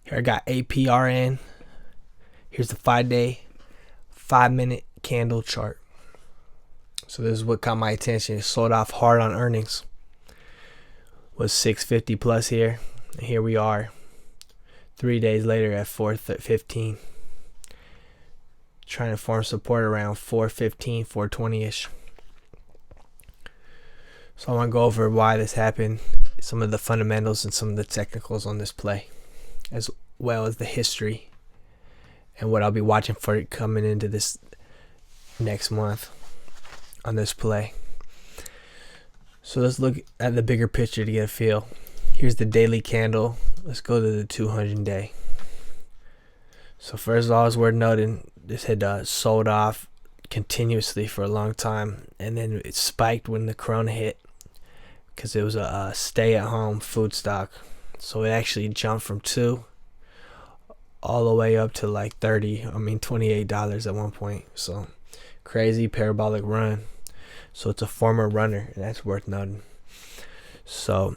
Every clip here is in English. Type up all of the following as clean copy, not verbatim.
Here I got APRN. Here's the 5-day, 5-minute candle chart. So this is what caught my attention. It sold off hard on earnings. Was 650 plus here. And here we are 3 days later at 415. Trying to form support around 415, 420-ish. So I want to go over why this happened, some of the fundamentals and some of the technicals on this play, as well as the history and what I'll be watching for coming into this next month on this play. So let's look at the bigger picture to get a feel. Here's the daily candle. Let's go to the 200-day. So first of all, it's worth noting this had sold off continuously for a long time, and then it spiked when the corona hit because it was a stay-at-home food stock. So it actually jumped from 2 all the way up to like $28 at one point. So crazy parabolic run. So it's a former runner, and that's worth noting. So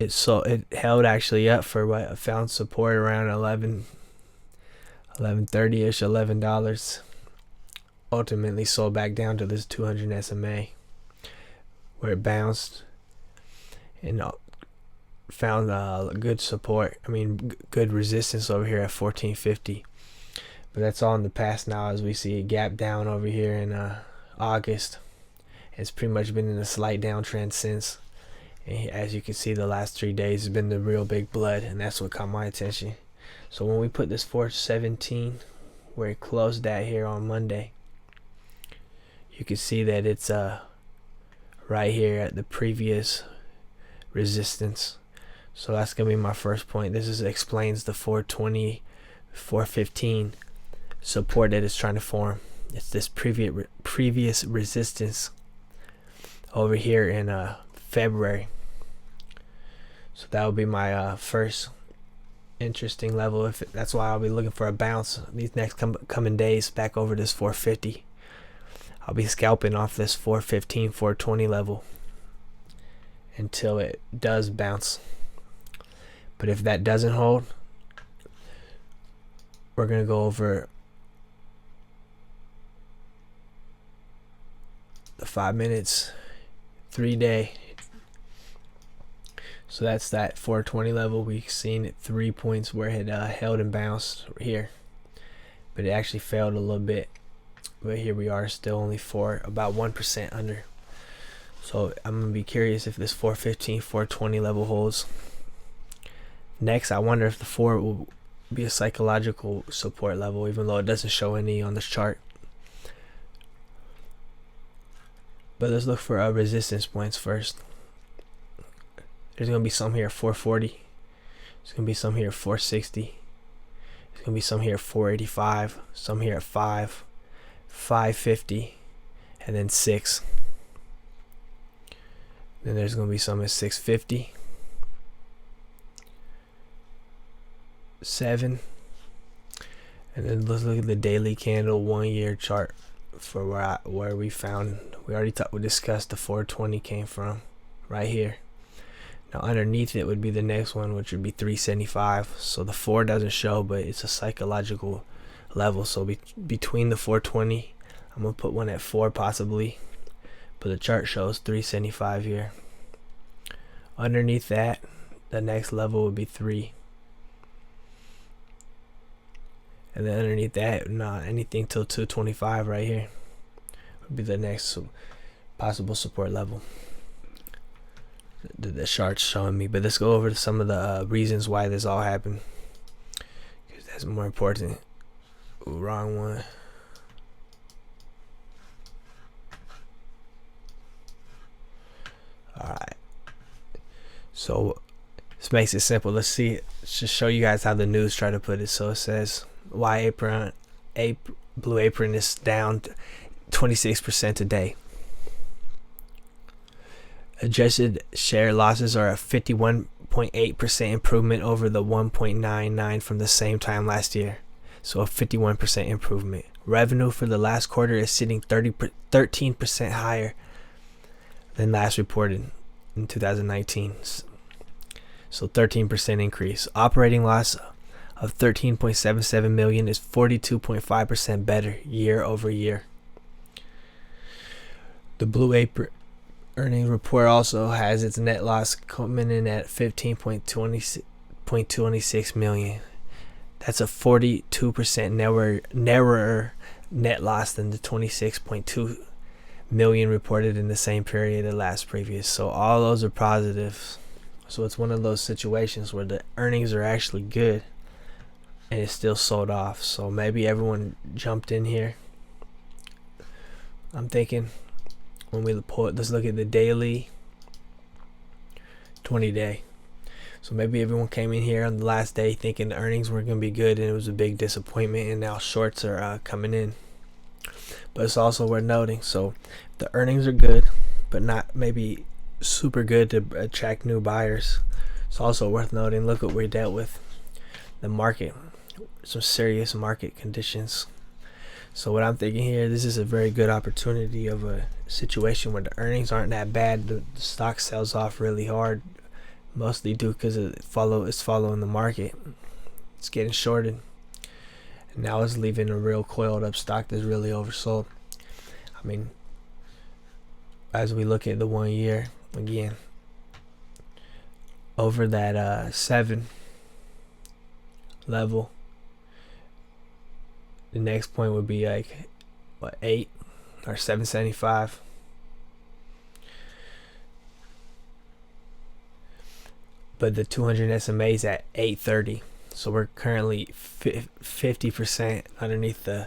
it held actually up for what I found support around $11.30ish, $11. Ultimately sold back down to this 200 SMA, where it bounced and found good support. Good resistance over here at 1450. But that's all in the past now, as we see a gap down over here in August. It's pretty much been in a slight downtrend since. And as you can see, the last 3 days has been the real big blood, and that's what caught my attention. So when we put this 417 where it closed at here on Monday, you can see that it's right here at the previous resistance. So that's gonna be my first point. This explains the 420, 415 support that it's trying to form. It's this previous resistance over here in February. So that would be my first interesting level. That's why I'll be looking for a bounce these next coming days back over this 450. I'll be scalping off this 415, 420 level until it does bounce. But if that doesn't hold, we're gonna go over the 5 minutes, 3-day. So that's that 420 level. We've seen it 3 points where it had held and bounced here, but it actually failed a little bit. But here we are, still only about 1% under. So I'm gonna be curious if this 415, 420 level holds. Next, I wonder if the 4 will be a psychological support level, even though it doesn't show any on this chart. But let's look for resistance points first. There's gonna be some here at 440. There's gonna be some here at 460. There's gonna be some here at 485. Some here at 5, 550, and then 6. Then there's gonna be some at 650, 7, and then let's look at the daily candle 1-year chart for where we already discussed the 420 came from right here. Now underneath it would be the next one, which would be 375. So the 4 doesn't show, but it's a psychological level. So between the 420, I'm gonna put one at 4 possibly, but the chart shows 375 here. Underneath that, the next level would be 3, and then underneath that, not anything till 225 right here would be the next possible support level. The chart's showing me, but let's go over to some of the reasons why this all happened, because that's more important. Ooh, wrong one. Alright, so this makes it simple. Let's just show you guys how the news try to put it. So it says why Blue Apron is down 26% today. Adjusted share losses are a 51.8% improvement over the 1.99 from the same time last year. So a 51% improvement. Revenue for the last quarter is sitting 13% higher than last reported in 2019. So 13% increase. Operating loss of $13.77 million is 42.5% better year over year. The Blue Apron earnings report also has its net loss coming in at $15.26 million. That's a 42% narrower net loss than the $26.2 million reported in the same period of last previous. So all those are positives. So it's one of those situations where the earnings are actually good and it's still sold off. So maybe everyone jumped in here. I'm thinking when we let's look at the daily 20-day. So maybe everyone came in here on the last day thinking the earnings were going to be good and it was a big disappointment, and now shorts are coming in. But it's also worth noting, so the earnings are good but not maybe super good to attract new buyers. It's also worth noting, look what we dealt with. The market, some serious market conditions. So what I'm thinking here, this is a very good opportunity of a situation where the earnings aren't that bad. The stock sells off really hard, mostly due because it's following the market. It's getting shorted, and now it's leaving a real coiled up stock that's really oversold. I mean, as we look at the 1 year again, over that 7 level, the next point would be like 8 or 775. But the 200 SMA is at 830, so we're currently 50% underneath the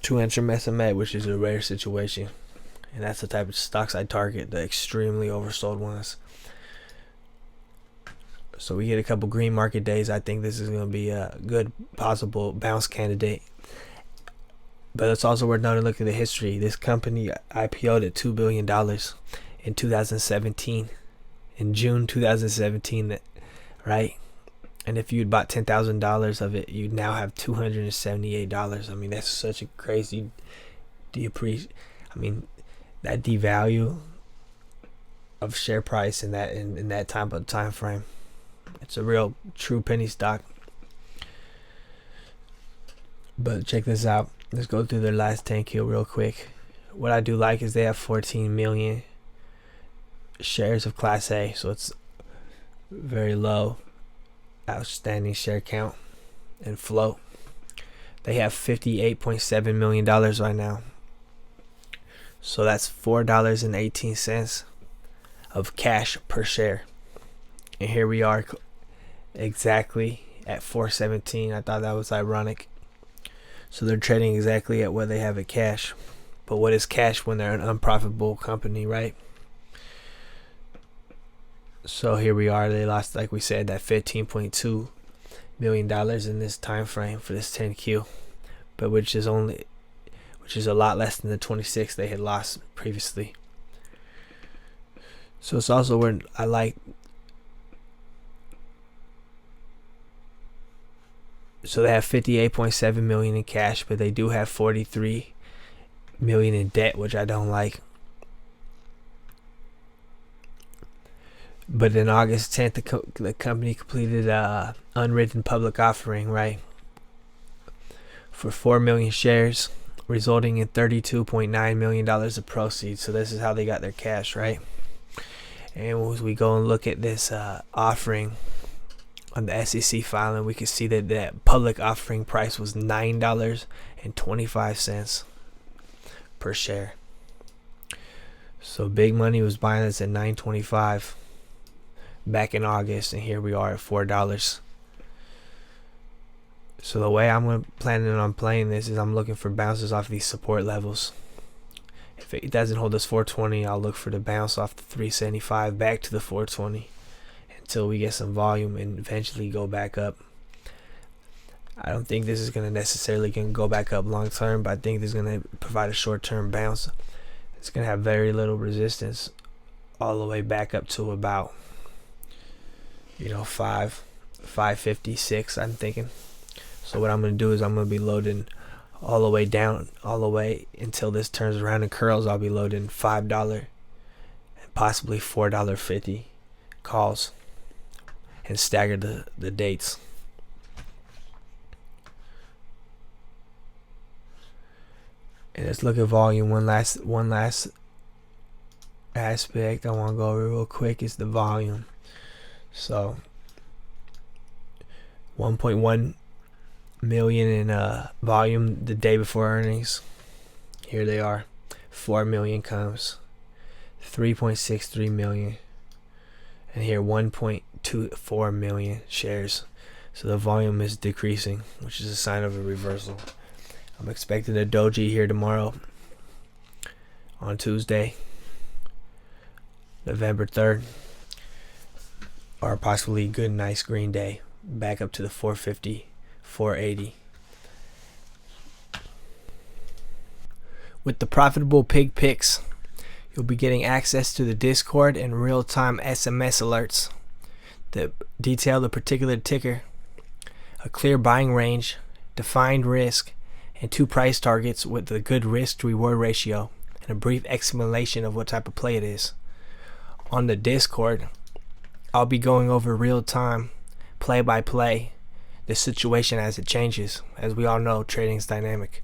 200 SMA, which is a rare situation, and that's the type of stocks I target, the extremely oversold ones. So we get a couple green market days. I think this is going to be a good possible bounce candidate. But it's also worth noting, look at the history. This company IPO'd at $2 billion in 2017. In June 2017, right? And if you'd bought $10,000 of it, you'd now have $278. I mean, that's such a crazy that devalue of share price in that type of time frame. It's a real true penny stock. But check this out. Let's go through their last 10Q real quick. What I do like is they have 14 million shares of Class A, so it's very low outstanding share count and float. They have $58.7 million right now, so that's $4.18 of cash per share. And here we are exactly at 417. I thought that was ironic. So they're trading exactly at what they have at cash. But what is cash when they're an unprofitable company, right? So here we are. They lost, like we said, that $15.2 million in this time frame for this 10Q, but which is a lot less than the 26 they had lost previously. So it's also where I like. So they have $58.7 million in cash, but they do have $43 million in debt, which I don't like. But in August 10th, the company completed a unwritten public offering, right, for 4 million shares, resulting in $32.9 million of proceeds. So this is how they got their cash, right? And as we go and look at this offering on the SEC filing, we can see that that public offering price was $9.25 per share. So big money was buying this at $9.25 back in August, and here we are at $4. So the way I'm planning on playing this is I'm looking for bounces off these support levels. If it doesn't hold us 420, I'll look for the bounce off the 375 back to the 420 until we get some volume and eventually go back up. I don't think this is going to necessarily go back up long term, but I think this is going to provide a short term bounce. It's going to have very little resistance all the way back up to about 556, I'm thinking. So what I'm going to do is I'm going to be loading all the way down, all the way until this turns around and curls. I'll be loading $5 and possibly $4.50 calls and stagger the dates. And let's look at volume. One last aspect I want to go over real quick is the volume. So 1.1 million in volume the day before earnings. Here they are. 4 million comes. 3.63 million. And here 1.24 million shares. So the volume is decreasing, which is a sign of a reversal. I'm expecting a doji here tomorrow on Tuesday, November 3rd, or possibly good nice green day back up to the 450, 480. With the profitable pig picks, you'll be getting access to the Discord and real-time SMS alerts that detail the particular ticker, a clear buying range, defined risk, and 2 price targets with a good risk to reward ratio, and a brief explanation of what type of play it is. On the Discord, I'll be going over real time, play by play, the situation as it changes. As we all know, trading is dynamic.